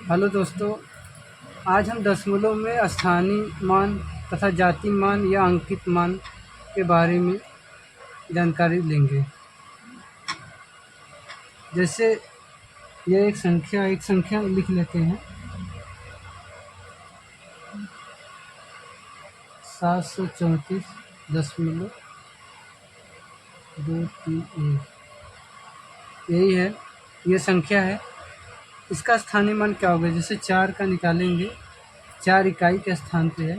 Hello दोस्तों, आज हम दशमलव में स्थानीय मान तथा जाति मान या अंकित मान के बारे में जानकारी लेंगे। जैसे यह एक संख्या लिख लेते हैं 734.231। यही है, ये संख्या है। इसका स्थानीय मान क्या होगा? जैसे 4 का निकालेंगे, 4 इकाई के स्थान पे है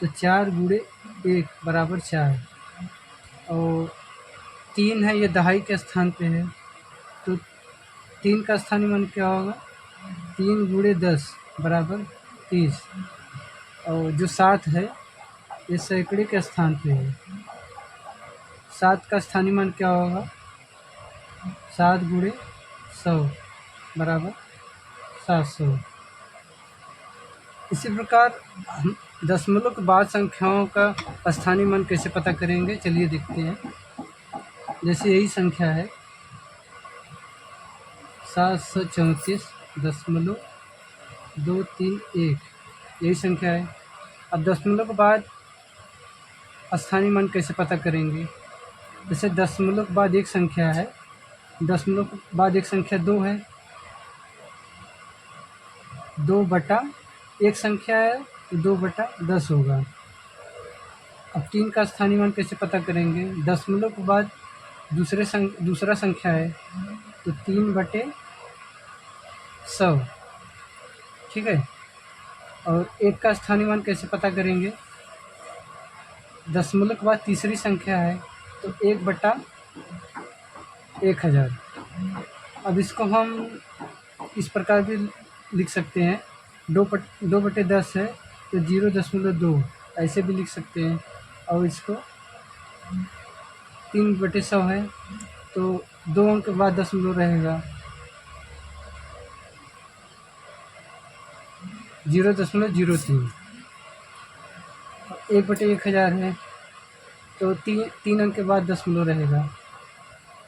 तो 4 गुणे 1 बराबर 4, और 3 है, ये दहाई के स्थान पे है तो 3 का स्थानीय मान क्या होगा? 3 गुणे 10 बराबर 30, और जो 7 है ये सैकड़े के स्थान पे है। 7 का स्थानीय मान क्या होगा? 7 गुणे 100 बराबर 700। इसी प्रकार हम दशमलव के बाद संख्याओं का स्थानीय मान कैसे पता करेंगे, चलिए देखते हैं। जैसे यही संख्या है 734.231, यही संख्या है। अब दशमलव के बाद स्थानीय मान कैसे पता करेंगे? जैसे दशमलव के बाद एक संख्या है, दशमलव के बाद एक संख्या 2 है, 2 बटा एक संख्या है तो 2 बटा 10 होगा। अब 3 का स्थानीय मान कैसे पता करेंगे? दशमलव के बाद दूसरा संख्या है तो 3 बटे 100, ठीक है। और 1 का स्थानीय मान कैसे पता करेंगे? दशमलव के बाद तीसरी संख्या है तो 1 बटा 1000। अब इसको हम इस प्रकार भी लिख सकते हैं, 2 बटे 10 है तो 0.2, ऐसे भी लिख सकते हैं। और इसको 3 बटे 100 है तो 2 अंक के बाद दशमलव रहेगा, 0.03। 1 बटे 1000 है तो 3 अंक के बाद दशमलव रहेगा,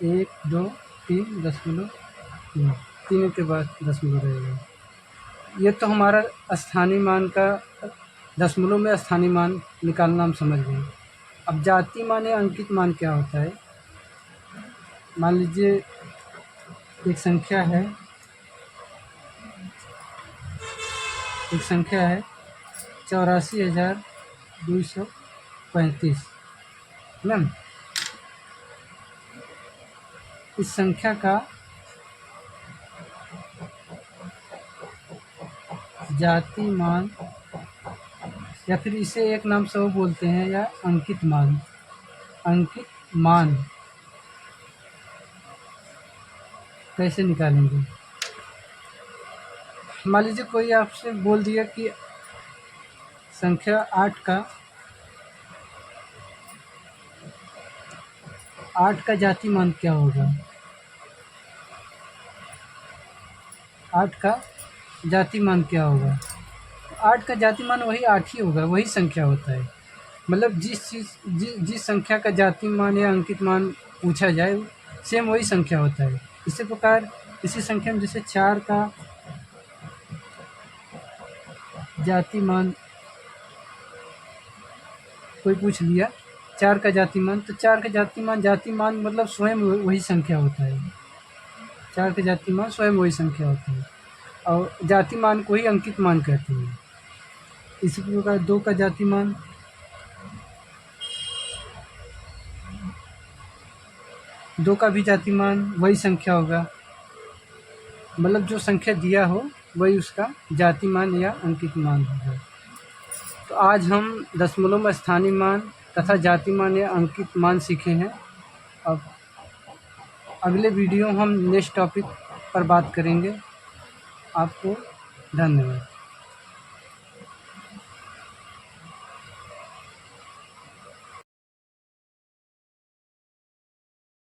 1 2 3 दशमलव 3 अंक के बाद दशमलव रहेगा। ये तो हमारा स्थानीय मान का, दशमलव में स्थानीय मान निकालना हम समझ गए। अब जाति मान या अंकित मान क्या होता है? मान लीजिए एक संख्या है 84,235 ना। इस संख्या का जाति मान, या फिर इसे एक नाम से वो बोलते हैं, या अंकित मान। अंकित मान कैसे निकालेंगे? मान लीजिए कोई आपसे बोल दिया कि संख्या 8 का जाति मान क्या होगा? 8 का जाति मान क्या होगा? 8 का जाति मान वही 8 ही होगा, वही संख्या होता है। मतलब जिस संख्या का जाति मान या अंकित मान पूछा जाए, सेम वही संख्या होता है। इसी प्रकार इसी संख्या में जैसे 4 का जाति मान कोई पूछ लिया, 4 का जाति मान, तो 4 का जाति मान मतलब स्वयं वही संख्या होता है। 4 का जाति मान स्वयं वही संख्या होता है, और जाति मान को ही अंकित मान कहते हैं। इसी प्रकार 2 का जाति मान, 2 का भी जाति मान वही संख्या होगा, मतलब जो संख्या दिया हो वही उसका जाति मान या अंकित मान होगा। तो आज हम दशमलव में स्थानीय मान तथा जाति मान या अंकित मान सीखे हैं। अब अगले वीडियो हम नेक्स्ट टॉपिक पर बात करेंगे। आपको धन्यवाद।